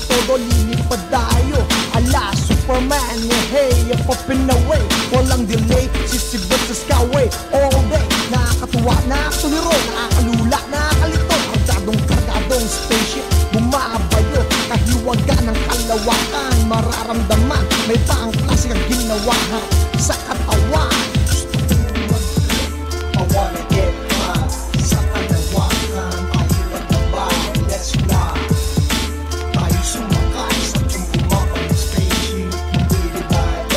todo lilipad tayo ala Superman, hey, popping away walang delay, sisibot sa skyway all day, nakakatuwa, nakakatuliro, nakakalula, nakakalito, kargadong spaceship bumabayo, kahiwaga ng kalawakan, mararamdaman may paang klase ang ginawahan sa katawan. I wanna get high sa kalawakan, pahiwag na ba, let's fly. Tayo sumakay sa aking bumabang spaceship, hindi bye-bye.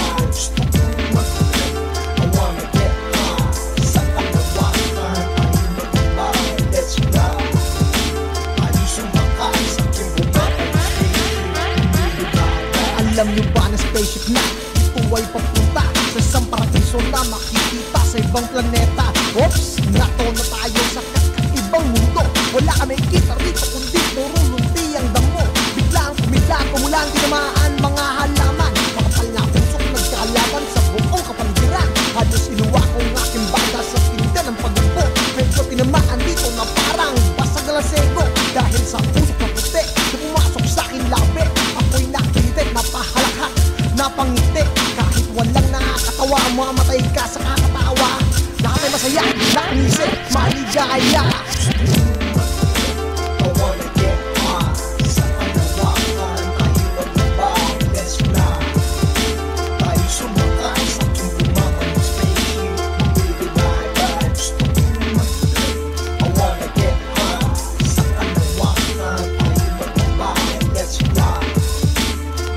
I wanna get high sa kalawakan, pahiwag na ba, let's fly. Tayo sumakay sa aking bumabang spaceship, hindi bye-bye. Alam niyo ba na spaceship na ito ay papunta sa isang paraiso na makikita sa ibang planeta? Oops, nato na tayo sa kakaibang mundo. Wala kami kita rito kundi puro lumpi ang damo. Biglang kumila, kumulang tinamaan mga halaman. Mga palapusok nagkalaban sa buong kapaligiran. Halos inuwa ko ang aking banda sa tinda ng pagbubo. Medyo tinamaan dito na parang basag na lasego. Dahil sa usok na puti na pumasok sa aking labi, ako'y nakilit, napahalakak, napangiti. Kahit walang nakakatawa, mamatay ka sa kakatawa. Lahat ay masaya, naisip, maligaya. I wanna get high sa kalawakan, pahiwag na ba, let's fly. Tayo sumakay sa aking bumabang spaceship, hindi bye-bye. I wanna get high sa kalawakan, pahiwag na ba, let's fly.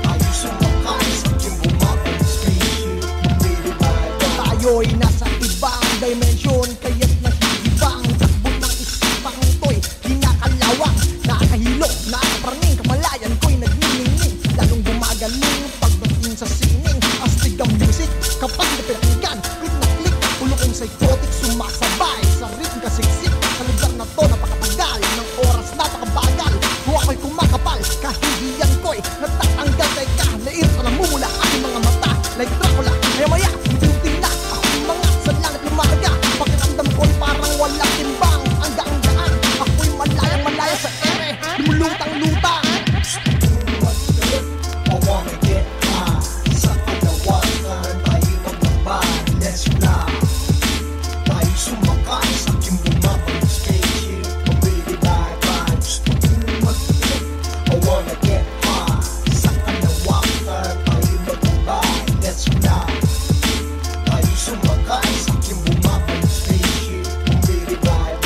Tayo sumakay sa aking bumabang spaceship, hindi bye-bye. Tayo'y nasa ibang dimension, kaya't nag-ibang takbo ng isipang to'y kinakalawang, nakakahilo, nakakapraning, kamalayan ko'y nagniningning, lalong gumagaling pagdating sa sining. Astig ang music kapag napinakinggan, click na click, ulokong psychotic, sumasabay sa ritm kasiksik. Sa lugar na to napakatagal ng oras, napakabagal, kung ako'y kumakapal, kahihiyan ko'y natatanggal. Teka, nairot na namumula aking mga mata like Dracula, maya-maya unti-unti na ako'y mga sa langit lumaga. Pakiramdam ko'y parang walang timbang, ang daang-daan, ako'y malaya-malaya sa ere, lumulutang-lutang. I wanna get high sa kalawakan, pahiwag na ba, let's fly. Tayo sumakay sa aking bumabang spaceship, hindi bye-bye. I wanna get high sa kalawakan, pahiwag na ba, let's fly. Tayo sumakay sa aking bumabang spaceship, hindi bye-bye.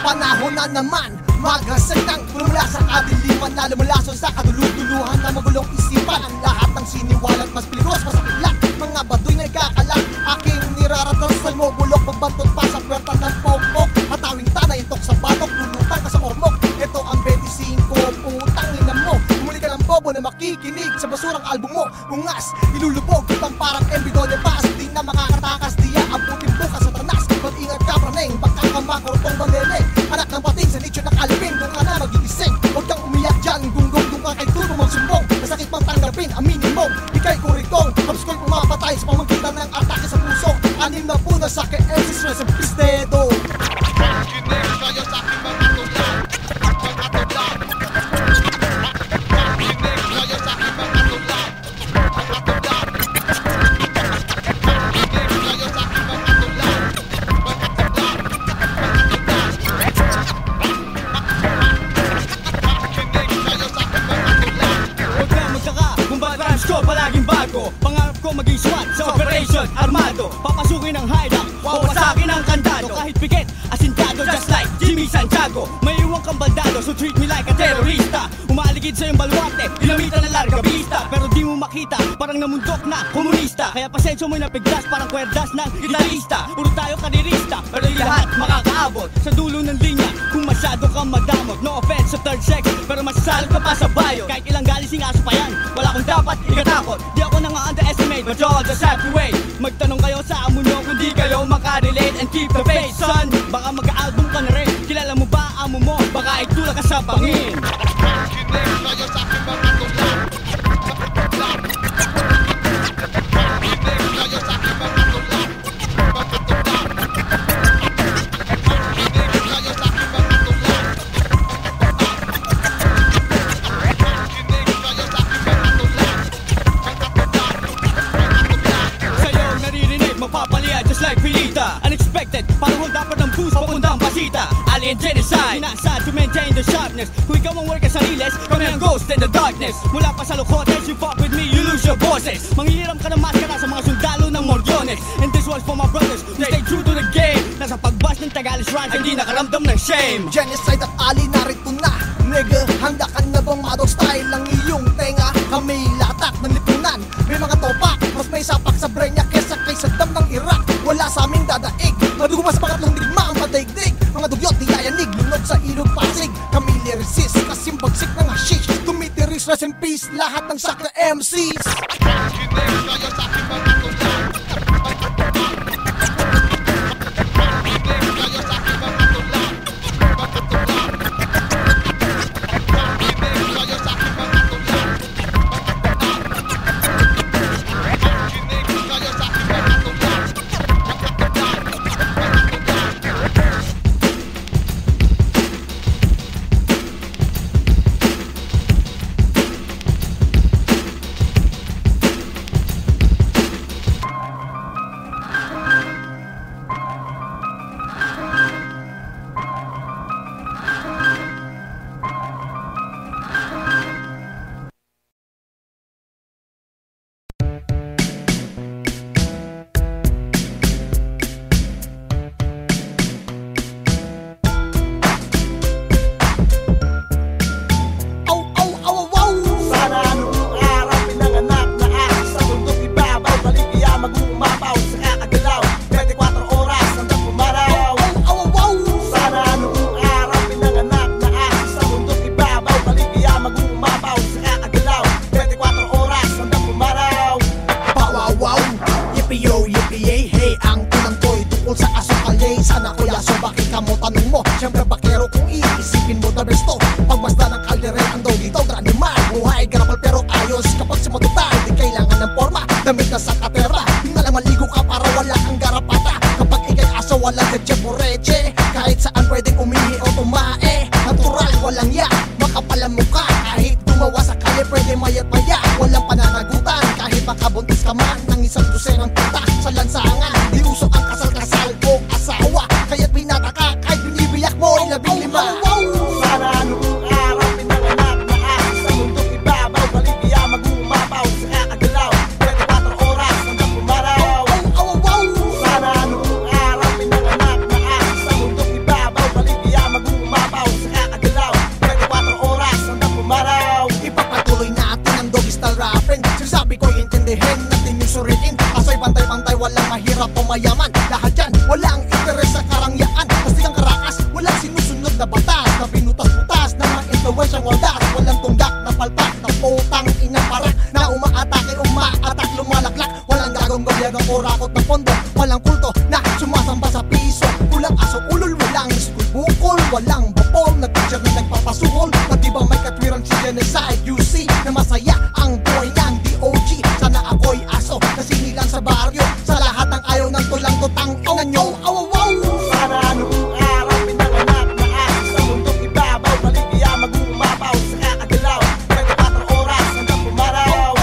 Panahon na naman, maghasayang mula sa kadiliman na lumalason sa kaduluduluhan na magulong isipan. Ang lahat ng siniwalat mas piligos, mas akilak, mga baduy nagkakalat. Aking niraratansan mo, bulok, magbantot pa sa puwerta ng pokpok. Matawing tanay, intok sa batok, lulutang ka sa ormok. Ito ang 25, utang ina mo. Umuli ka ng bobo na makikinig sa basurang album mo. Ungas, ilulubog, kitang parang embido de paz. Di na makakatakas, diya abutin bukas sa tanas. Mag-ingat ka praneng, baka ka makurutong balele. Anak ng pating sa nicho ng alipin, doon ka na magigising. Huwag kang umiyak dyan, gunggong, doon ka kay tulo magsumbong. Masakit pang tanggapin, aminin mo, ikay kurikong. Habs ko'y pumapatay sa pamangkitan ng atake sa puso. Anim na puna sa KLC stress ang pistedo. Kinig kayo sa aking mga tulad, mga tulad. Kinig kayo sa aking mga tulad, mga tulad. gago, may iwan kang baldado, so treat me like a terrorista. Umaligid sa iyong baluarte, ginamitan na larga vista, pero di mo makita, parang namundok na komunista. Kaya pasensyo mo'y napiglas, parang kwerdas ng gitarista. Puro tayo karirista, pero di lahat makakaabot sa dulo ng linya kung masyado kang madamot. No offense sa third sex, pero masasalot ka pa sa bayo. Kahit ilang galising aso pa yan, wala kong dapat ikatakot. Di ako nang underestimate, but y'all just have to wait. Magtanong kayo sa amo nyo kung di kayo makarelate, and keep the faith, son. Baka mag-album ka na rin, kilala mo ba amo mo? Baka itulak ka sa bangin. Makinig kayo sa aking mga tulak. Makinig kayo sa aking mga tulak. Makinig kayo sa aking mga tulak. Makinig kayo sa aking mga tulak. Sa'yo naririnig, magpapalian just like Pilita. Unexpected, parang hold up ng boost papuntang pasita. Alien genocide, sinasad to maintain the sharpness. Kung ikaw ang work sa riles, kami ang ghost in the darkness. Mula pa sa lokotes, you fuck with me, you lose your bosses. Manghihiram ka ng maskara sa mga sundalo ng Mordones. And this one's for my brothers who stay true to the game. Nasa pagbas ng Tagalis rhymes, hindi nakaramdam ng shame. Genocide at Ali narito na. Nigga, handa ka na bang madog style ang iyong tenga? Kami latak ng lipunan, may mga topak, mas may sapak sa brenya kesa kay Saddam ng Iraq. Wala sa aming dadaig, madugo mas pangatlong digma ang padaigdig. Mga dugyot di yayanig, lunod sa ilog Pasig. Kami liresist, kasim bagsik ng hashish. Tumitiris, rest in peace, lahat ng sakla MCs. Makinig kayo sa aking mga tulak. Makinig kayo sa aking mga tulak. Makinig kayo sa aking mga tulak. Makinig kayo sa aking mga tulak. Sana kuya, so bakit ka mo tanong mo? Siyempre bakero kung iisipin mo the best to. Pagmasda ng kaldere, ang doggy dog, animal. Buhay garapal pero ayos kapag sumatuta. Hindi kailangan ng forma, damit na sa katera. Hindi na lang maligo ka para wala kang garapata. Kapag ikay aso, walang leche poreche. Kahit saan pwedeng umihi o tumae. Natural, walang ya, makapal ang mukha. Kahit gumawa sa kalye, pwede mayat maya. Walang pananagutan, kahit makabuntis ka man ng isang dosenang puta sa lansangan. Di uso ang kasal-kasal o asawa. Kaya't binata ka, kahit binibiyak mo ay labing lima. Sana noong araw pinanganak na ako sa mundong ibabaw. Baligya mag-umapaw sa kakagalaw. 24 oras hanggang pumaraw. Sana noong araw pinanganak na ako sa mundong ibabaw. Baligya mag-umapaw sa kakagalaw. 24 oras hanggang pumaraw. Ipapatuloy natin ang doggy style rapping. Sinasabi ko intindihin natin yung suriin. Aso'y pantay-pantay, walang mahirap o mayaman. Lahat yan, walang interes sa karangyaan. Pastig ang karakas, walang sinusunod na batas. Na pinutas-putas na mga influensyang wadas. Walang tunggak na palpak, na putang inang parak. Na umaatake, umaatak, lumalaklak. Walang gagong gobyerno o rakot ng pondo. Walang kulto na sumasamba sa piso. Kulang aso ulol, walang school bukol. Walang bapol na teacher na nagpapasuhol. Matibang may katwiran si genocide. You see na masaya ang buhay ng DOG. Sana ako'y aso na sinilang sa baryo. Sa lahat ng ayaw ng tulang tutang ina nyo. Sana noong araw pinanganak na ako sa mundong ibabaw. Baligya mag-umapaw sa kakagalaw. 24 oras hanggang pumaraw.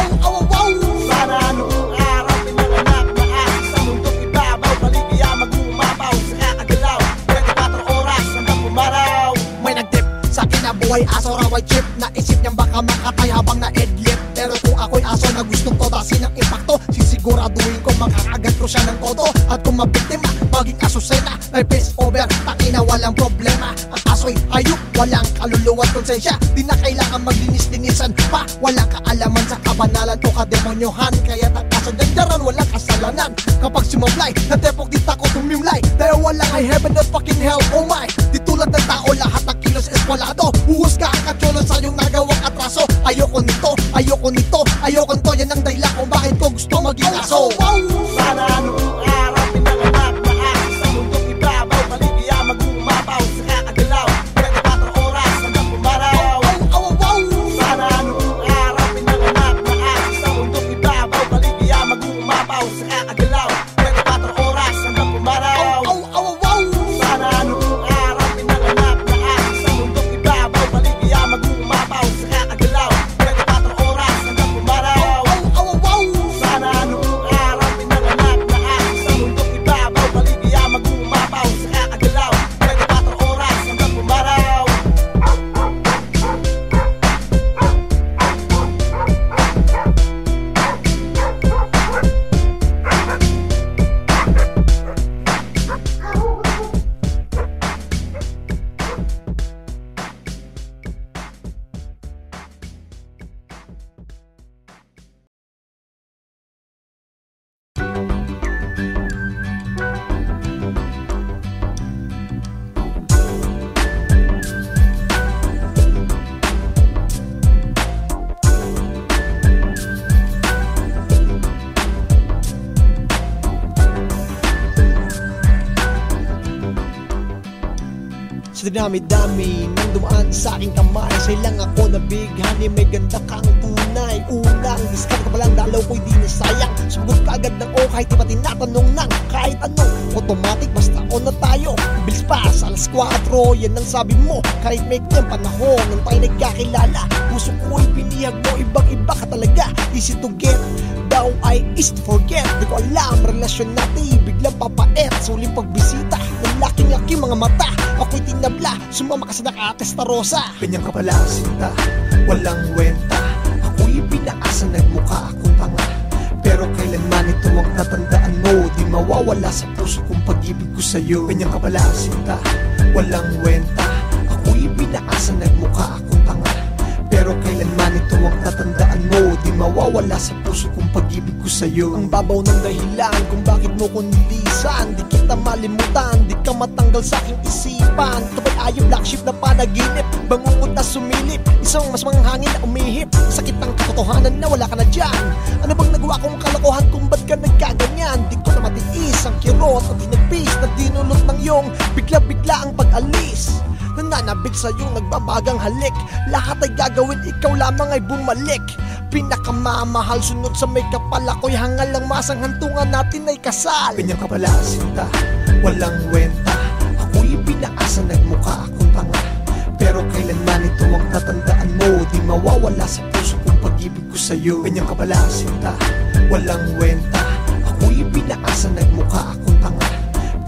Sana noong araw pinanganak na ako sa mundong ibabaw. Baligya mag-umapaw sa kakagalaw. 24 oras hanggang pumaraw. May nagtip sa kinabuhay, aso raw ay chip. Naisip niyang baka makatay habang na-edlip. Pero kung ako'y aso na gustong totasin ang impacto, sisiguraduhin ko makakagat ko siya ng todo. At kung mabiktima, maging aso sena, may face over, takina walang problema. Ang aso atraso'y hayop, walang kaluluwa at konsensya. Di na kailangan maglinis-linisan pa, walang kaalaman sa kabanalan o kademonyohan. Kaya takasan dandaran, walang kasalanan. Kapag sumablay, natepok di tako tumimlay. Dahil walang ay heaven at fucking hell, oh my. Di tulad ng tao, lahat ng kilos eskwalado. Huhusga ang katsolo sa iyong nagawang atraso. Ayoko nito, ayoko nito, ayoko nito. Yan ang dahilan kung bakit ko gusto maging aso. Sana noong araw pinanganak na aking sa mundong ibabaw. Maligaya mag-umapaw sa kakagalaw, 24 oras hanggang pumaraw. Sana noong araw pinanganak na aking sa mundong ibabaw. Maligaya mag-umapaw sa kakagalaw, 24 oras hanggang pumaraw. Sana noong araw pinanganak na aking sa mundong ibabaw. Maligaya mag-umapaw sa kakagalaw, 24 oras hanggang pumaraw. Sana noong araw pinanganak na aking sa mundong ibabaw. Maligaya mag-umapaw sa kakagalaw, 24 oras hanggang pumaraw. Sa dinami-dami nang dumaan sa aking kamay, sailang ako nabighani, may ganda kang tunay. Unang discard ka palang dalaw ko'y di nasayang. Sumagot ka agad ng o kahit di pa tinatanong ng kahit ano. Automatic basta on na tayo, bilis pa sa alas 4. Yan ang sabi mo kahit may kanyang panahon nang tayo nagkakilala. Puso ko'y pinihag mo, ibang iba ka talaga. Easy to get, daw ay easy to forget. Di ko alam, relasyon natin biglang papait. Suling pagbisita ng laking-laki mga mata, ako'y tinabla, sumama ka sa nakatestarosa. Kanyang kapala sinta, walang wenta. Ako'y pinaasa, nagmukha akong tanga. Pero kailanman ito ang tatandaan mo, di mawawala sa puso kong pag-ibig ko sa'yo. Kanyang kapala sinta, walang wenta. Ako'y pinaasa, nagmukha akong tanga. Pero kailanman ito ang tatandaan mo, di mawawala sa puso kong pag-ibig ko sa'yo. Ang babaw ng dahilan kung bakit mo ko nilisan, di kita malimutan, di ka matanggal sa aking isipan. Ito ba'y ayaw black sheep na panaginip, bangungot na sumilip, isang mas manghangin na umihip. Sakit ng katotohanan na wala ka na dyan. Ano bang nagawa kong kalokohan kung ba't ka nagkaganyan? Di ko na matiis ang kirot at hinagpis na dinulot ng iyong bigla-bigla ang pag-alis. Nananabig sa iyong nagbabagang halik, lahat ay gagawin, ikaw lamang ay bumalik. Pinakamamahal, sunod sa may kapal, ako'y hangal lang masang hantungan natin ay kasal. Kanyang kapala sinta, walang wenta. Ako'y pinaasa, nagmukha akong tanga. Pero kailanman ito ang tatandaan mo, di mawawala sa puso kong pag-ibig ko sa'yo. Kanyang kapala sinta, walang wenta. Ako'y pinaasa, nagmukha akong tanga.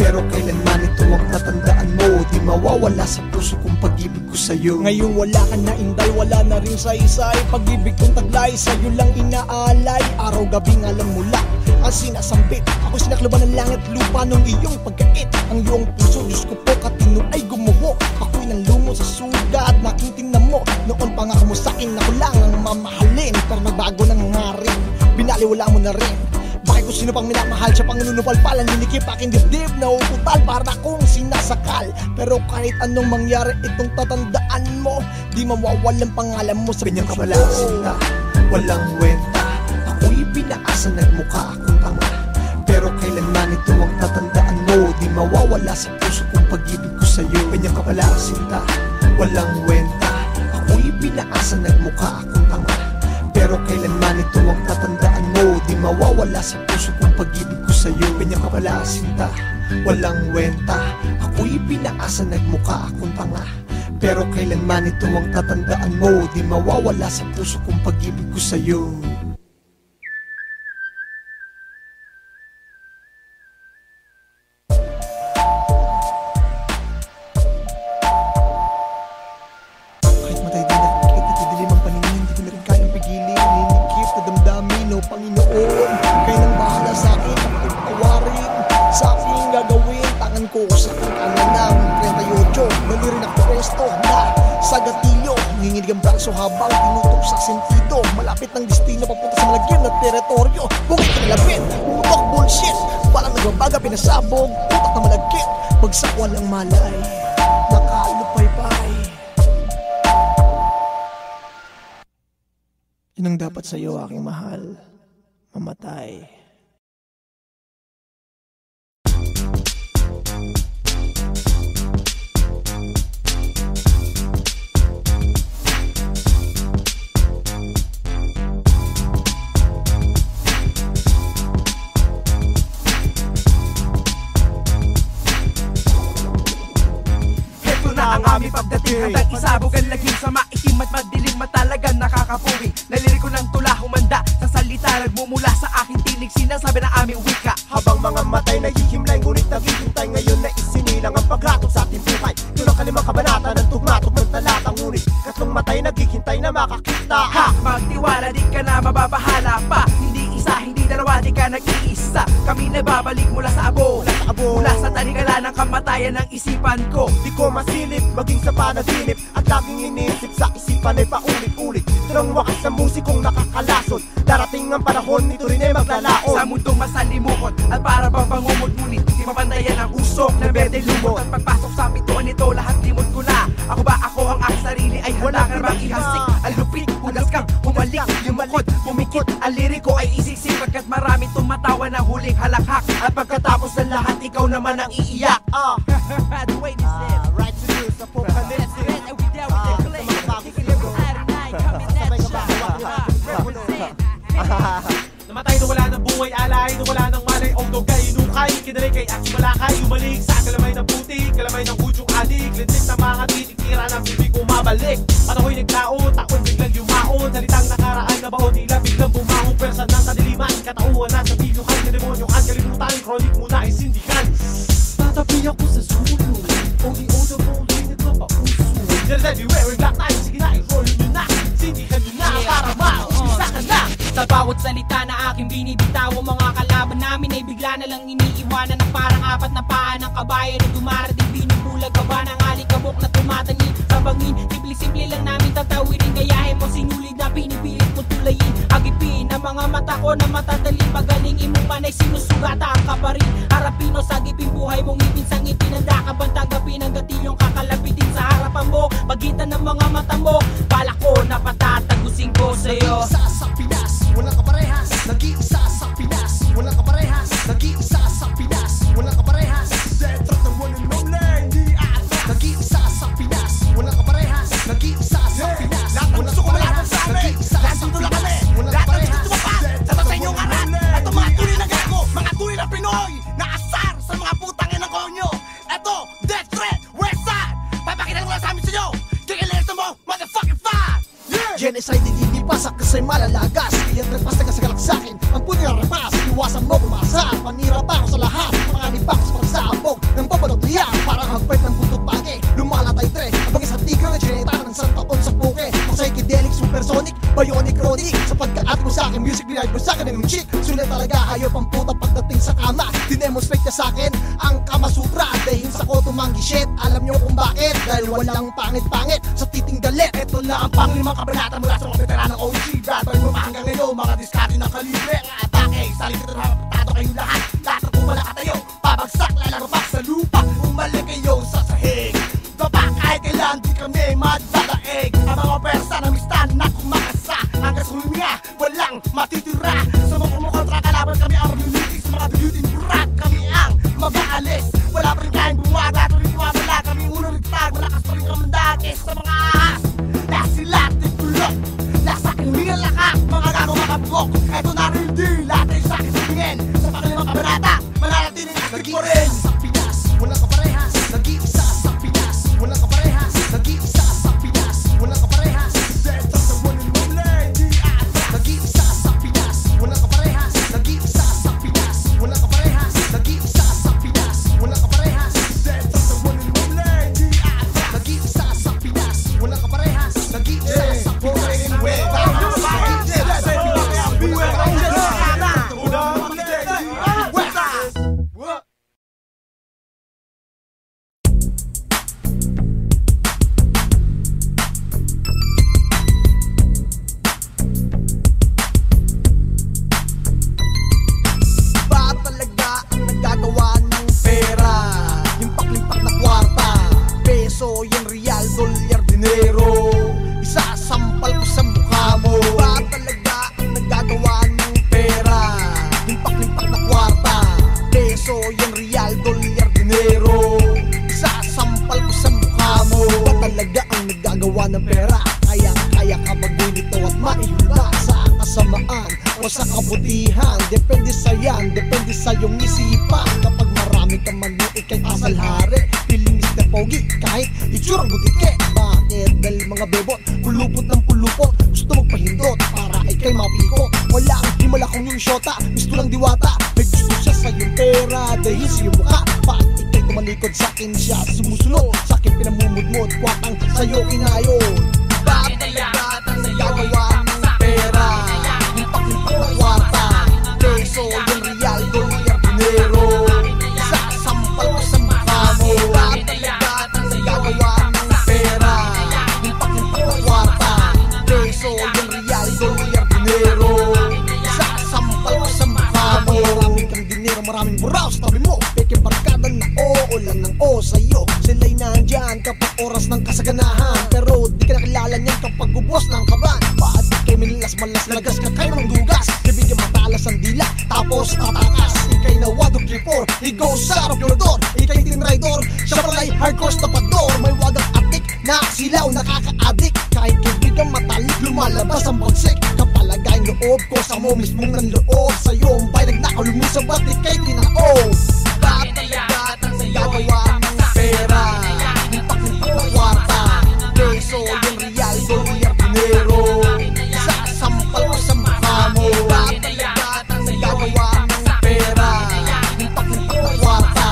Pero kailanman ito ang tatandaan mo, di mawawala sa puso kong pag-ibig ko sa'yo. Ngayong wala ka na inday, wala na rin saysay. Pag-ibig kong taglay, sa'yo lang inaalay. Araw-gabi ngalan mula ang sinasambit. Ako sinakluban ng langit lupa nung iyong pagkait. Ang iyong puso, Diyos ko po, katino ay gumuho. Ako'y nanlungo sa sugat, naking tingnan mo. Noon pa nga mo sa'kin, ako lang ang mamahalin. Pero nagbago ng ngarin, binaliwala mo na rin. Bakit kung sino pang minamahal, siya pang nanunupalpalan, linikip aking dibdib na uputal para akong sinasakal. Pero kahit anong mangyari, itong tatandaan mo, di mawawalan pangalan mo sa kanyang kapala sinta, walang wenta. Ako'y pinaasa, nagmukha akong tanga. Pero kailanman ito ang tatandaan mo, di mawawala sa puso kong pag-ibig ko sa'yo. Kanyang kapala sinta, walang wenta. Ako'y pinaasa, nagmukha akong tanga. Pero kailanman ito ang tatandaan mo, di mawawala sa puso kong pag-ibig ko sa'yo. Kanyang kapala sinta, walang wenta. Ako'y pinaasa, nagmukha akong tanga. Pero kailanman ito ang tatandaan mo, di mawawala sa puso kong pag-ibig ko sa'yo. Panginoon, kayo nang bahala sa akin, ako'y patawarin. Sa aking gagawin, tangan ko sa aking kanan ng 38. Mali rin ako, sa gatilyo, nanginginig ang braso habang tinutok sa sentido. Malapit ng destino papunta sa malagim na teritoryo. Bungit na lapit, umutok bullshit, parang nagbabaga pinasabog, utak na malagkit, bagsak walang malay, nakalupay-pay. Yun ang dapat sa'yo, aking mahal, mamatay. Ang aming pagdating, handang isabog ang lagim sa maitim at madilim, matalagang nakakapuwi. Naliriko ng tula, humanda sa salita, nagmumula sa aking tinig, sinasabi ng aming wika. Habang mga matay nahihimlay, ngunit naghihintay ngayon na isinilang ang paghatol sa ating buhay. Tulong kalimang kabanata ng tugmatok ng talata, ngunit katlong matay naghihintay na makakita. Ha! Magtiwala, di ka na mababahala pa. Hindi isa, hindi dalawa, di ka nag-iisa. Kami nababalik mula sa abo, mula sa tanikala ng kamatayan ng isipan ko. Di ko masilip, maging sa panaginip, at laging iniisip sa isipan ay paulit-ulit. Ito ng wakas sa musikong nakakalasot, darating ang panahon, nito rin ay maglalaon. Sa mundong masalimuot at para bang bangumot, ngunit di mapantayan ang usok na berde lumot. At pagpasok sa pituan nito, lahat limot ko na. Ako ba ako ang aking sarili ay wala ka bang ihasik? Ang lupit, ulas kang humalik, lumukod, pumikit. Ang liriko ay isisip pagkat marami tumatawa na huling halakhak. At pagkatapos ng lahat, ikaw naman ang iiyak. The way this is Right to you, sa apocalypse. and we down with the play. Kicking every Saturday night, coming at ya. Represent. Namatay na wala ng buhay alay, na wala ng malay, ogdog kay inukay, kinalay kay aksi malakay, umalik sa kalamay ng putik, kalamay ng budyong adik, lintik na mga titik, tira ng bibig umabalik. Panahoy nagtaon, takon biglang yumaon, salitang nakaraan na baon, tila biglang bumahong, persa ng kadiliman, katauhan na sa bilyuhan, kademonyohan, kalimutan, chronic muna ay sindikan. Tatabi ako sa sulo, ODO mo, hindi nagpapauso. There's everywhere in black night, sige na, i-roll nyo na, sindikan nyo na, para mausisa ka na. Sa bawat salita na aking binibitaw, ang mga kalaban namin ay bigla na lang iniiwanan na parang apat na paa ng kabayan na dumarating, binubulag ka ba ng alikabok na tumatangin sa bangin. Simple-simple lang namin tatawirin, gayahin mo sinulid na pinipilit mo tulayin. Agipin ang mga mata ko na matatalim, pagaling imong panay sinusugata ang kaparin. Harapin o sagipin buhay mong ipin sa ngipin, handa ka bang tanggapin ang gatilyong kakalapitin sa harapan mo, pagitan ng mga mata mo. Bala ko na patatagusin ko sa'yo. Nag-iisa sa Pinas, walang kaparehas. Nag-iisa sa Pinas, walang kaparehas. Nag-iisa sa Pinas, walang kaparehas. Dentro ng one and only, hindi ata. Nag-iisa sa Pinas, walang kaparehas. Nag-iisa sa Pinas, walang kaparehas. Nag-iisa sa Pinas, walang kaparehas. Sa sa inyong arat, at mga tunay na gago, mga tunay na Pinoy, na asar sa mga putang inang konyo. Eto, Death Threat, Westside, papakita ko lang sa amin sa inyo. Kikilis mo, motherfucking fan! Genocide hindi pasak kasi malalagas. Kaya nagpas na kasagalak sa'kin ang puti na rapas. Iwasan mo kumasa, panira pa ako sa lahat. Panganib pa ako sa pagsabog ng pabalot niya, parang hagpert ng buntot pagi. Lumalatay tre, abang isang tigre na gineta ng isang taon sa puke. Ang psychedelic, supersonic, bionic, chronic. Sa pagkaat mo sa'kin, music binayad mo sa'kin ng chick. Sulit talaga, hayop ang puta pagdating sa kama. Dinemonstrate niya sa'kin ang Kama Sutra. Dahil sa ko tumanggi shit, alam niyo kung bakit. Dahil walang pangit-pangit sa titing galit. Ito na ang panglimang kabanata mula sa mga veteranang OG. Rapper mo pa hanggang ngayon, mga diskarte ng kalibre. Ang atake, salita na napatado kayong lahat. Lahat na pumala katayo, pabagsak, lalarapak sa lupa. Umalik kayo sa sahig, baba kahit kailan di kami madadaig. Ang mga persa na mistan na kumakasa, hanggang sa huminga, walang matitira. Sa mga kumukontra kalaban kami ang maglilitis. Sa mga biyutin burat, kami ang mabaalis. Wala pa rin kayang bumaga, tuloy iwabala. Kami unang nagtag, malakas pa rin kamandakis. Sa mga ahas na sila titulog, nasa kilingan lakak, mga gago makabugok. Eto na rin di, lahat ay sa akin sa tingin. Sa pakalimang kabanata, mananatiling akit ko rin. Sa Pinas, walang kaparehas. Nag-iisa sa Pinas, walang kaparehas. Nag-iisa sa Pinas, walang kaparehas. Dentro sa one and only, di ata. Nag-iisa sa Pinas, walang kaparehas. Nag-iisa sa Pinas, walang kaparehas. Nag-iisa sa Pinas, walang kaparehas. Dentro sa one and only, di ata. Nag-iisa sa Pinas, walang kaparehas. dolyar, dinero, isasampal ko sa mukha mo. Ba talaga ang nagagawa ng pera? Limpak-limpak na kwarta, peso, yan real, dolyar, dinero, isasampal ko sa mukha mo. Ba talaga ang nagagawa ng pera? Kaya ka magbunito at maihula sa kasamaan o sa kabutihan. Depende sa yan, depende sa iyong isipan. Kapag marami kang maliit kay asalhari, pilinis na pogi kahit itsurang butike. Bakit? Dahil mga bebot, pulupot ng pulupot, gusto magpahindot para ikay mapikot. Wala ang himala kong yung syota, gusto lang diwata. May gusto siya sa iyong pera, dahil sa iyong mukha. Bakit ikay tumalikod sa akin siya sumusunod? Sa akin pinamumudmod, kwatang sa'yo inayon. Bakit talaga ang nagagawa ng pera? Limpak-limpak na kwarta, peso, yung real, dolyar, dinero, isasampal ko sa mukha mo. Bakit talaga ang nagagawa ng pera? Limpak-limpak na kwarta, peso, yung real, dolyar, dinero, isasampal ko sa mukha mo. Maraming kang dinero, maraming buraw sa tabi mo. Peke barkada na oo lang ng o sa'yo. Sila'y nandyan kapag oras ng kasaganahan, pero di ka nakilala niyan kapag ubos ng kaban. Bakit ikay minilas-malas, lagas ka kayo ng dugas? Bibigyan matalas ang dila, tapos tatakas. Ikay na 1, 2, 3, 4, ikaw sa rapyonador. Ikay tinraidor, siya pala'y hardcore tapador. May wagang atik na silaw, nakaka-addict. Kahit kaibigan matalik, lumalabas ang bagsik. Kapalagay ng loob ko sa mo mismong ng loob. Sa'yo ang bayag na kalumisang ba't ikay tinaob? Bakit talaga ang nagagawa ng pera? Limpak-limpak na kwarta, peso, yung real, dolyar, dinero, isasampal ko sa mukha mo. Bakit talaga ang nagagawa ng pera? Limpak-limpak na kwarta,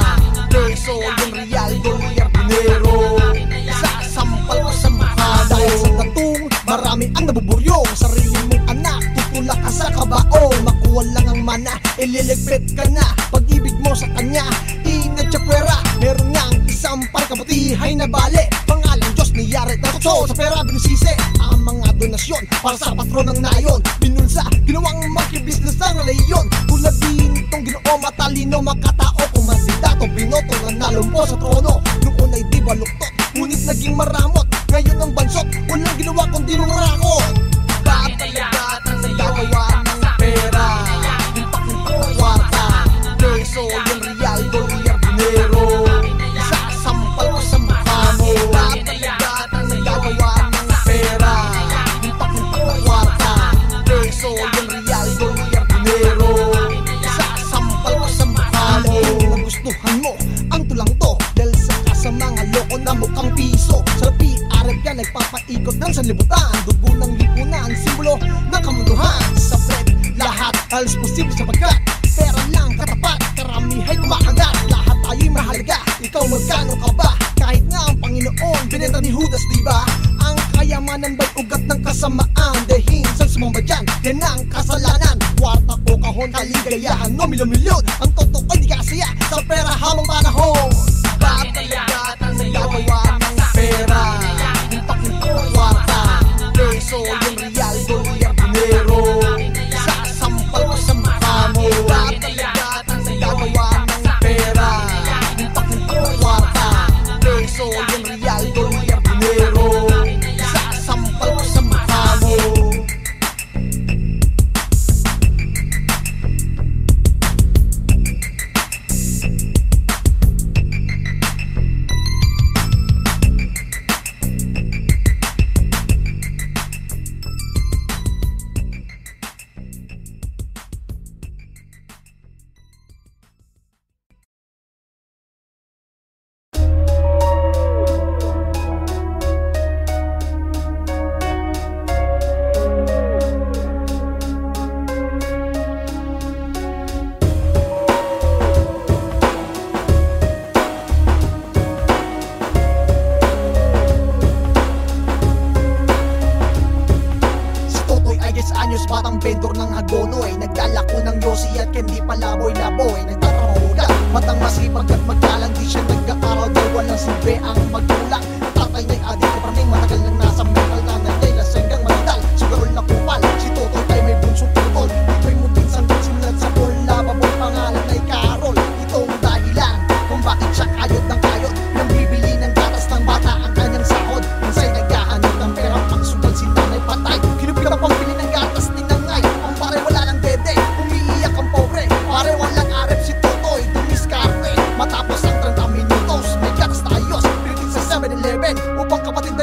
peso, yung real, dolyar, dinero, isasampal ko sa mukha mo. Dahil sa tatong, marami ang nabuburyong. Sarili mong anak, tutulak ka sa kabaong. Makuha lang ang mana, ililigpit ka na. Pag-ibig mo sa kanya, ingat siya pwera. Meron ngang isang kabutihay na bale. Pangalan Diyos niyari na kutso sa pera binisisi. Ang mga donasyon para sa patron ng nayon. Binulsa, ginawang makibisnes ng leyon. Tulad din itong ginoo matalino makatao. Kumandidato, binoto na nalumpo sa trono. Noong una'y di baluktot, ngunit naging maramot. Ngayon ang bansot, walang ginawa kundi mangrakot. Bakit talaga ang nagagawa ng pera? Limpak-limpak na kwarta, peso, yung real, dolyar, dinero, isasampal ko sa mukha mo. Bakit talaga ang nagagawa ng pera? Limpak-limpak na kwarta, peso, yung real, dolyar, dinero, isasampal ko sa mukha mo. Nagustuhan mo ang tulang to dahil sa kasamang loko na mukhang piso. Sa PRF yan nagpapaikot ng sanlibutan. Dugo ng lipunan, simbolo ng kamunduhan. Sa bread, lahat halos posible sapagkat pera lang katapat, karamihay kumakagat. Lahat tayo'y mahalaga, ikaw magkano ka ba? Kahit nga ang Panginoon, binenta ni Judas, diba? Ang kayamanan ba'y ugat ng kasamaan? Dahil sa sumamba dyan, yan ang kasalanan. Kwarta o kahon, kaligayahan o milyon-milyon. Ang totoo ay di kasaya sa pera habang panahon. Bakit talaga ang nagagawa ng pera? Limpak-limpak na kwarta, peso, yung real, dolyar, dinero, isasampal ko sa mukha mo. Bakit talaga ang nagagawa ng pera? Limpak-limpak na kwarta, peso, yung real, dolyar, dinero, isasampal ko sa mukha mo. Batang vendor ng hagonoy, naglalako ng yosi at kendi palaboy-laboy. Nagtatrabahuga, matang masipag at magkalang. Di siya nag-aaral dahil walang silbi ang magtulang. Tatay niya'y adik na praning matagal nang nasa mental. Nanay niya'y lasenggang maladal, sugarol na kupal. Si Totoy ay may bunsong putol. Ito'y munting sanggol simulat sa bola. Baboy pangalan ay Carol. Itong dahilan kung bakit siya kayod ng kayod. Nang bibili ng gatas ng bata ang kanyang sahod.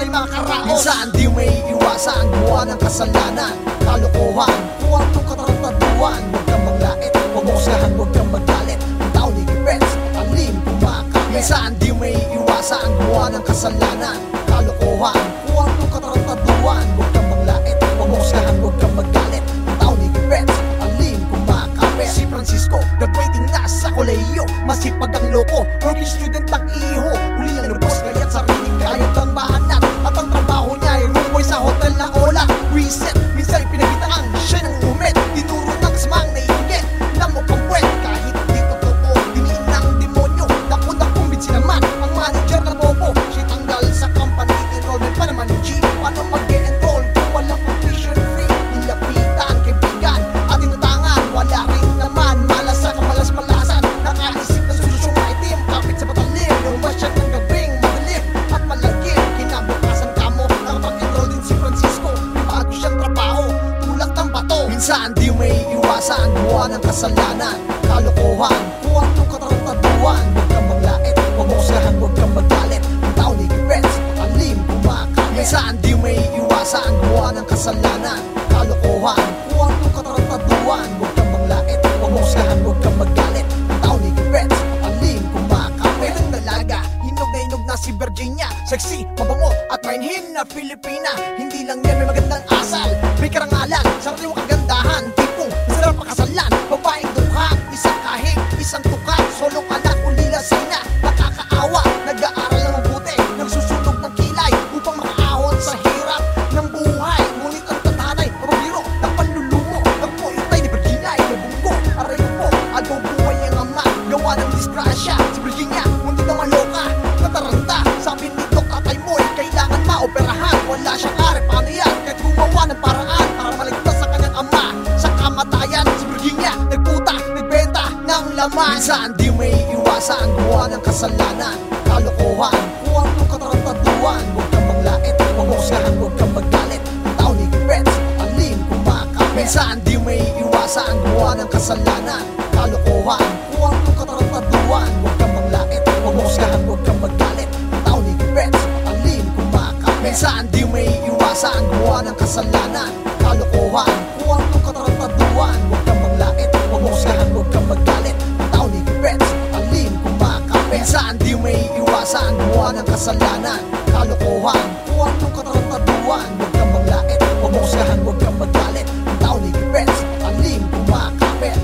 makakaraos. Minsan di may iwasan, gawa ng kasalanan, kalokohan, kung anong katarantaduan. Huwag kang maglait, huwag mo kusahan, huwag kang magalit. Ang tao ni Gipets, talim, kumakapit. Minsan di may iwasan, gawa ng kasalanan, kalokohan, kung anong katarantaduan. Huwag kang maglait, huwag mo kusahan, huwag kang magalit. Ang tao ni Gipets, talim, kumakapit. Si Francisco, graduating na sa kolehiyo, masipag ang loko, working student ang iho. Uli lang lubos, kaya't sariling kayat ang mahanap. At ang trabaho niya ay rumboy sa hotel na Ola. Reset, minsan pinagitaan siya ng umit. Tinuro ng kasamang naiingit na mukhang puwet. Kahit di totoo, diniin ng demonyo. Naku na kumbinsi naman ang manager na bobo. Siya tanggal sa company, enrollment pa naman G. Paano mag-e-enroll kung walang provision free? Nilapitan, kaibigan, at inutangan. Wala rin naman, malasa ka malas-malasan. Nakaisip na solusyong maitim, kapit sa patalim. Lumasyan ng gabing madilim at malagim. Kinabukasan ka mo, nakapag-enroll din si Francisco. May bago siyang trabaho, tulak ng bato. Minsan di may iwasan, gawa ng kasalanan, kalokohan, kung anong katarantaduan. Huwag kang maglait, huwag mo kusahan, huwag kang magalit. Ang tao ni Gipets, talim, kumakapit. Minsan di may iwasan, gawa ng kasalanan, kalokohan, kung anong katarantaduan. Huwag kang maglait, huwag mo kusahan, huwag kang magalit. Ang tao ni Gipets, talim, kumakapit. Ang dalaga, hinog na si Virginia. Sexy, mabango at mainhin na Pilipina. Hindi lang yan may magandang asal, may karangalan, sariling kagandahan. Tipong masarap pakasalan, babaeng dukha, isang kahig, isang tuka, solong anak, ulila sina. Nakakaawa, nag-aaral ng mabuti, nagsusunog ng kilay upang makaahon sa hirap ng buhay. Ngunit ang tatanay, mababiro ng panlulumo. Nagpuitay ni Virginia ay nabunggo. Aray ko po, agaw buhay ang ama, gawa ng disgrasya. Si Virginia, muntik na maloka, nataranta. Sabi ni Dok, tatay mo ay kailangan maoperahan. Wala siyang are, paano yan? Kahit gumawa ng paraan para maligtas sa kanyang ama sa kamatayan. Si Virginia, nagputa, nagbenta ng laman. Minsan di may iwasan, gawa ng kasalanan, kalokohan, kung anong katarantaduan. Huwag kang maglait, huwag mo kusahan, huwag kang magalit. Ang tao ni Gipets, talim, kumakapit. Minsan di may iwasan, gawa ng kasalanan, kalokohan, kung anong katarantaduan. Huwag kang maglait, huwag mo kusahan, huwag kang magalit. Ang tao ni Gipets, talim, kumakapit. Minsan di may iwasan, gawa ng kasalanan, kalokohan, kung anong katarantaduan. Huwag kang maglait, huwag mo kusahan, huwag kang magalit. Ang tao ni Gipets, talim, kumakapit. Minsan di may iwasan, gawa ng kasalanan, kalokohan, kung anong katarantaduan. Huwag kang maglait, huwag mo kusahan, huwag kang magalit. Ang tao ni Gipets, talim, kumakapit.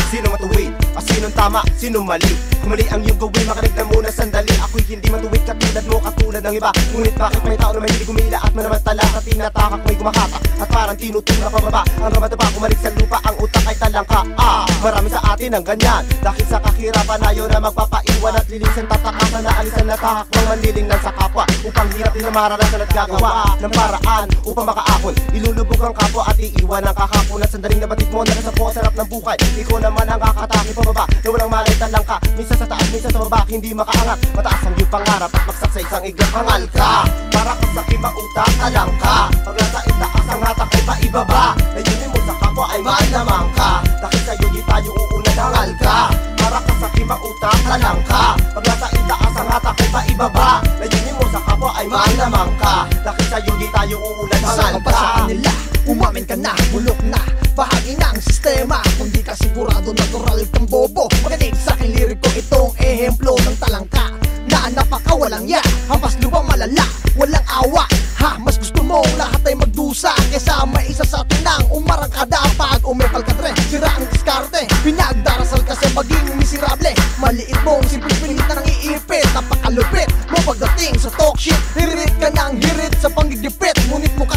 Sino matuwid? O sinong tama? Sino mali? Kung mali ang iyong gawin, makinig na muna sandali. Ako'y hindi matuwid katulad mo, katulad ng iba. Ngunit bakit may tao na may hindi gumila at manamantala sa tinatakak may gumakata at parang tinutulak pababa. Ang ramataba kumalik sa lupa, ang utak ay talangka. Marami sa atin ang ganyan, dahil sa kahirapan ayaw na magpapaiwan at lilisan tatakasan na alisan na tahak ng manliling lang sa kapwa. Upang hirap din na maranasan at gagawa ng paraan upang makaahon. Ilulubog ang kapwa at iiwan ang kakapunan. Sandaling nabatid mo na nasa po sarap ng buhay. Ikaw naman ang kakatake pababa na walang malay talangka. Minsan sa taas, minsan sa baba, hindi makaangat. Mataas ang iyong pangarap at magsak sa isang iglang hangal ka. Para kang sa kimautak, talang ka. Pag nasa itaas ang hatak ay paibaba. Layunin mo sa kapwa ay malamang ka. Dahil sa'yo di tayo uunad hangal ka. Para kang sa kimautak, talang ka. Pag nasa itaas ang hatak ay paibaba. Layunin mo sa kapwa ay malamang ka. Dahil sa'yo di tayo uunad hangal ka. Sa kanila, umamin ka na, bulok na bahagi ng sistema. Kung di ka sigurado, natural kang bobo. Maganig sa aking liriko, itong ehemplo ng talangka na napakawalang ya. Hampas lubang malala, walang awa. Ha, mas gusto mo lahat ay magdusa kesa may isa sa atin nang umarangkada. Pag umepal ka tre, sira ang diskarte. Pinagdarasal kasi maging miserable. Maliit mong simpleng pilit na nang iipit. Napakalupit mo pagdating sa talk shit. Hirit ka ng hirit sa panggigipit. Ngunit mukha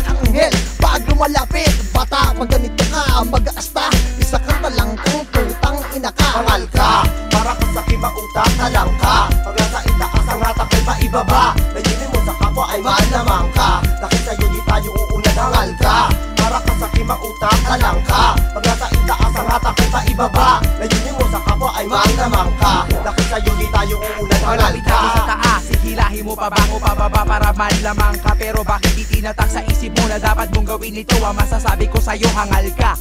sakit mautak ka lang ka. Pag nasa itaas ang hatak ay paibaba, layunin mo sa kapwa ay manamang ka. Dahil sa'yo di tayo uulan hangal Malapit ka. ka sa taas, hihilahin mo pa ba o pababa para manlamang ka? Pero bakit di tinatak sa isip mo na dapat mong gawin ito? Ang masasabi ko sa'yo, hangal ka.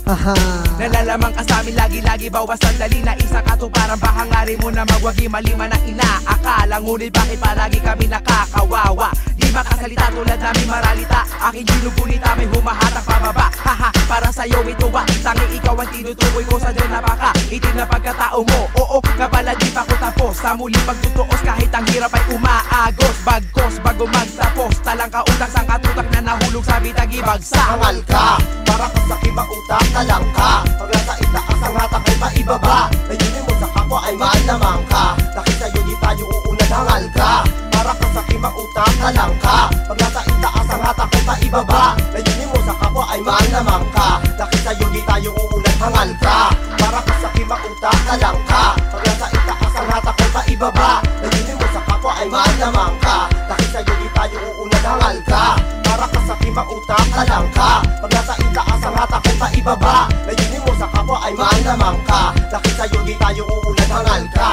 Nalalamang ka sa amin lagi-lagi, bawas sandali na isa ka to. Parang bahangari mo na magwagi malima na inaakala. Ngunit bakit palagi kami nakakawawa? Di makasalita tulad namin maralita. Aking ginugunita may humahatak pababa. Haha, para sa'yo ito ba? Tangi ikaw ang tinutukoy ko sa dyan napaka itim na pagkatao mo. Oo, kapala di pa ko tapos sa muli pagtutuos kahit ang hirap ay umaagos. Bagkos bago magtapos, talang kautang sang katutak na nahulog sa bitagi bagsak. Hangal ka, para ka sakit mautak ka lang ka. Pag nasa itaas ang hatak ay paibaba, layunin mo sa kapwa ay manamang ka. Dahil sa'yo di tayo uulan hangal ka. Para ka sakit mautak ka lang ka. Pag nasa itaas ang hatak ay paibaba, layunin mo sa kapwa ay manamang ka. Dahil sa'yo di tayo uulan hangal ka. Para ka sakit mautak ka lang ka. Pag nasa itaas ang hatak ay paibaba, layunin mo sa kapwa ay manamang ka. Dahil sa'yo di tayo uulan hangal ka. Para ka sakit mautak ka lang ka. Pag nasa itaas ang hatak ay paibaba, layunin mo sa kapwa ay manamang ka. Dahil sa'yo di tayo uulan hangal ka.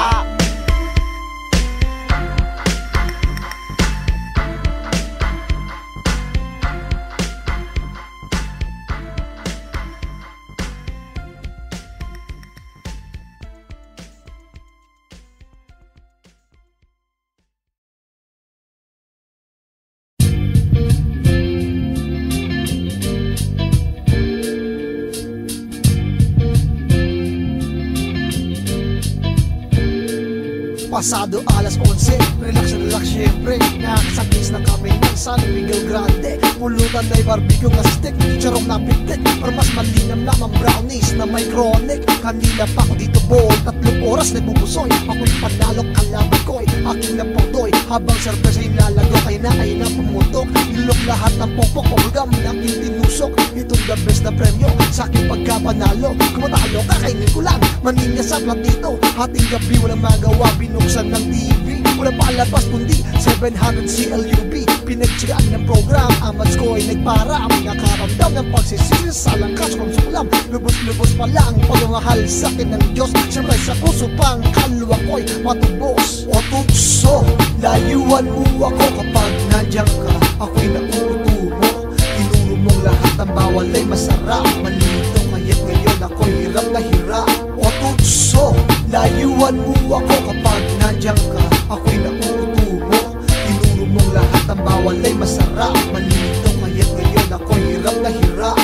Pasado alas 11, relax na relax syempre. Nakakasagis na kami ng San Miguel Grande. Pulutan na'y barbecue na stick, charong na pitik. Para mas malinam lamang brownies na may chronic. Kanina pa ako dito boy, 3 oras na bubusoy. Ako'y panalok kalaban ko'y aking napodoy. Habang cerveza yung lalago, kaya na ay napumutok. Nilok lahat ng pokpok, pagulgam na aking tinusok. Itong the best na premyo sa aking pagkapanalo. Kung matalo, kakainin ko lang, maninyasak lang dito. Hating gabi walang magawa, binuksan ng TV. Wala palabas kundi 700 CLUB. Pinagtsagaan ng program, amats ko ay nagpara. Nakaramdam ng pagsisisi sa langkas kong sulam. Lubos-lubos pala ang pagmamahal sa akin ng Diyos. Siyempre sa puso pang kalwa ko'y matubos. O tukso, layuan mo ako kapag nandiyan ka. Ako'y nauuto mo, tinuro mong lahat ng bawal ay masarap. Malito kaya't ngayon ako'y hirap na hirap. O tukso, layuan mo ako kapag nandiyan ka. Ako'y nauuto mo, tinuro mong lahat ng bawal ay masarap. Malito kaya't ngayon ako'y hirap na hirap.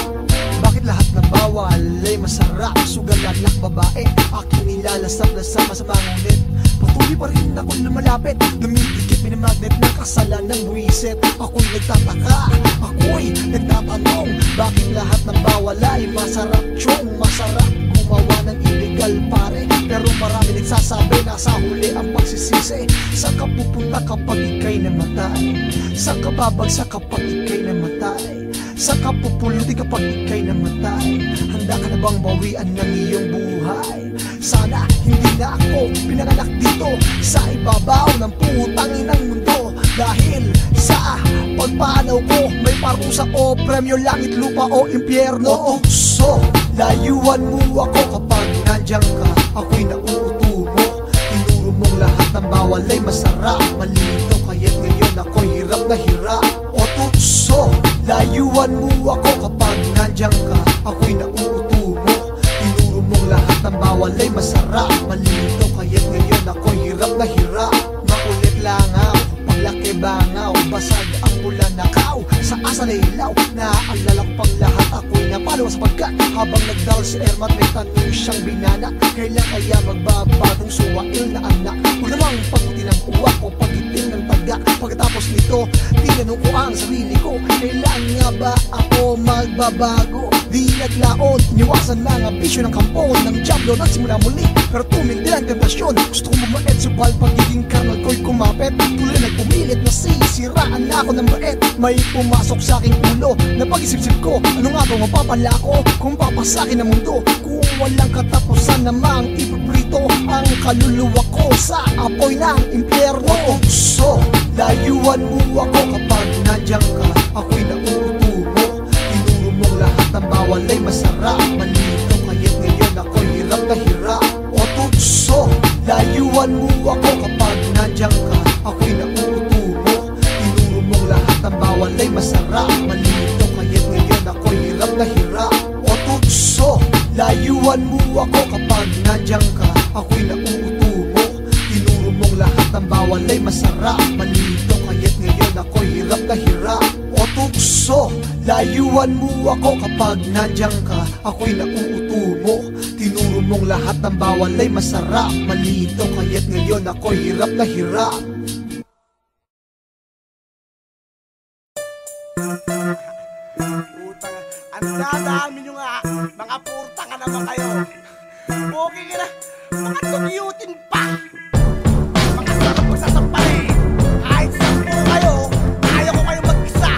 Bakit lahat ng bawal ay masarap? Sugalalak babae, aking nilalasap-lasap sa pangunit. Patuloy pa rin ako'y lumalapit, lumidikit minamagnet ng kasalan ng buwisit. Ako'y nagtataka, ako'y nagtatanong, bakit lahat ng bawal ay masarap? Chong, masarap gumawa ng illegal pare. Pero marami nagsasabi na sa huli ang pagsisisi. Saan ka pupunta kapag ika'y namatay? Saan ka babagsak kapag ika'y namatay? Saan ka pupuluti kapag ika'y namatay? Handa ka na bang bawian ng iyong buhay? Sana hindi na ako pinanganak dito sa ibabaw ng putang inang mundo. Dahil sa pagpanaw ko may parusa o premyo, langit, lupa o impyerno. O tukso, layuan mo ako kapag nandiyan ka. Ako'y nauuto mo, tinuro mong lahat ng bawal ay masarap. Malito kaya't ngayon ako'y hirap na hirap. O tukso, layuan mo ako kapag nandiyan ka. Ako'y nauuto mo, tinuro mong lahat ng bawal ay masarap. Malito kaya't ngayon ako'y hirap na hirap. Makulit lang ako, paglaki bangaw, basag ang pula nakaw sa asa na ilaw. Naaalala ko pang lahat, ako'y napalo sapagkat habang nagdawal si Ermat may tanong siyang binana. Kailan kaya magbabagong suwail na anak? Huwag namang pagputi ng uwak o pagitin ng taga. Pagkatapos nito, tinanong ko ang sarili ko, kailan nga ba ako magbabago? Di naglaon, niwasan mga bisyo ng kampon ng Diablo na simula muli. Pero tumindi ang tentasyon, gusto ko bumait, subal pagiging karnal ko'y kumapit. Tuloy nagpumilit na sisiraan na ako ng bait. May pumasok sa aking ulo na pag-isip-isip ko, ano nga ba mapapala ko kung papasakin ang mundo? Kung walang katapusan namang ipiprito ang kaluluwa ko sa apoy ng impyerno. O tukso, layuan mo ako kapag nandiyan ka. Ako'y nauuto mo, tinuro mong lahat ng bawal ay masarap. Malito kaya't ngayon ako'y hirap na hirap. O tutso, layuan mo ako kapag nandiyan ka. Ako'y nauuto mo, tinuro mong lahat ng bawal ay masarap. Malito kaya't ngayon ako'y hirap na hirap. O tutso, layuan mo ako kapag nandiyan ka. Ako'y nauuto mo, tinuro mong lahat ng bawal ay masarap. Malito kaya't ngayon ako'y hirap na hirap. O tukso, layuan mo ako kapag nandiyan ka. Ako'y nauuto mo, tinuro mong lahat ng bawal ay masarap. Malito kaya't ngayon ako'y hirap na hirap. Putang, ang dadami nyo nga. Mga purta ka naman kayo. Okay ka na, mga tugyutin pa. Mga sarap magsasampalin. Kahit saan po kayo, ayaw ko kayo mag-isa.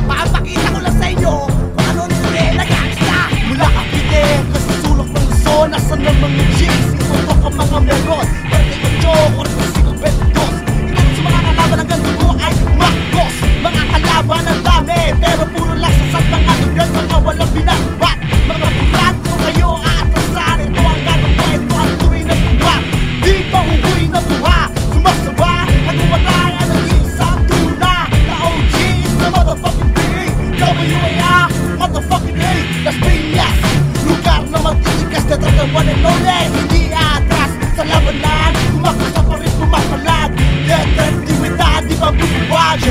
Papakita ko lang sa inyo kung ano nila nag-aisa. Mula kapite, kasi sulok ng Luzon. Nasa ng mga G's, itutok ang mga meron. Pwede ko joke, or kasi ko betos. Ito sa mga kalaban ng ganito ko ay makos. Mga kalaban ang dami, pero puro lang sasad mga lugar. Mga walang binabat, mga pulat ko kayo aatasan. Ito ang ganong kwento, ang tuwing na buwa. Di pa huhuy na buha, sumasaba at kumatayan ng isang tuna. The OG is the motherfucking thing. WAR, motherfucking A, that's Piñas. Lugar na matitigas na talagang one and only. Hindi atras sa labanan, kumakasa pa rin pumapalag. Detectividad, di ba bubuwag?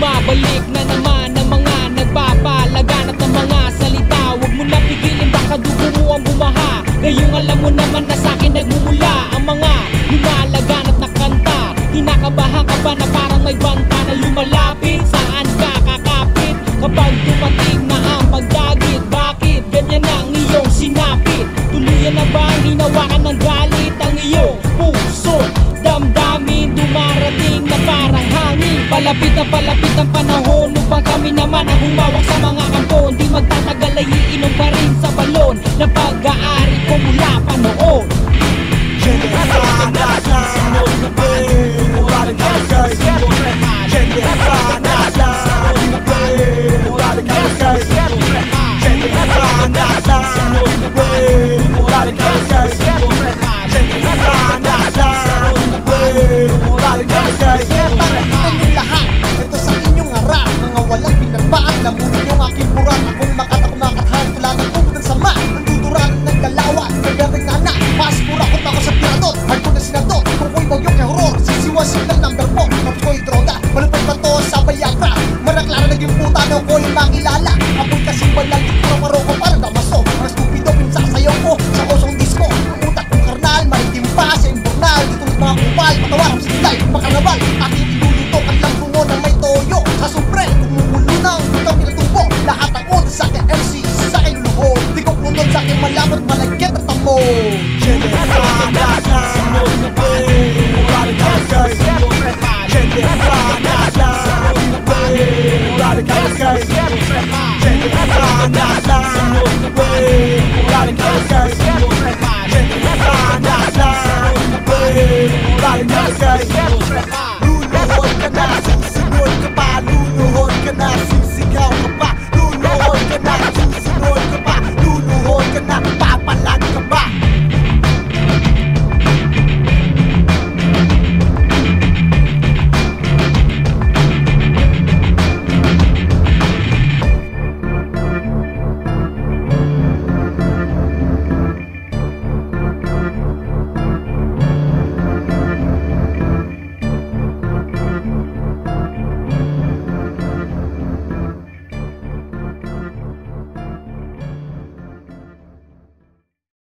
Bumabalik na naman ang mga nagpapalaganap ng mga salita. Huwag mo na pigilin, baka dugo mo ang bumaha. Ngayong alam mo naman na sa'kin nagmumula ang mga lumalaganap na kanta. Kinakabahan ka ba na parang may banta na lumalapit? Saan ka kakapit kapag dumating na ang pagdagit? Bakit ganyan ang iyong sinapit? Tuluyan na ba ang hinawakan ng galit ang iyong puso? Damdamin dumarating na parang hangin. Palapit ang panahon upang kami naman ang humawak sa mga kampon. Di magtatagal ay iinom pa rin sa balon na pag-aari ko mula pa noon. Ito sa inyong harap, mga walang pinagpaan. Lamunin yung aking burat, akong makatakumakathan. Tula ng ubod ng sama, nanduduran ng galawan. Nagaring na anak, paspura ko ako sa pirador. Hard ko na sinato, kung ko'y bagyong kay horror. Sisiwa signal number 4, kapos ko'y droga. Malupay pa to sa Viagra. Maraklara naging puta na ko'y makilala. Apoy kasi walang ikuro ko parang damaso. Mga stupido, pinsasayaw ko sa kosong disco. Ang utak kong karnal, maritim pa sa imbornal. Dito mga kupal, matawar, silay, makarabal. Aking ilulutok ang langkungo ng may toyo. Sa supre, kumukulo ng butang pinatubo. Lahat ang utos sa aking MC, sa aking luluhod. Di ko punod sa aking malapot, malagkit at tamo.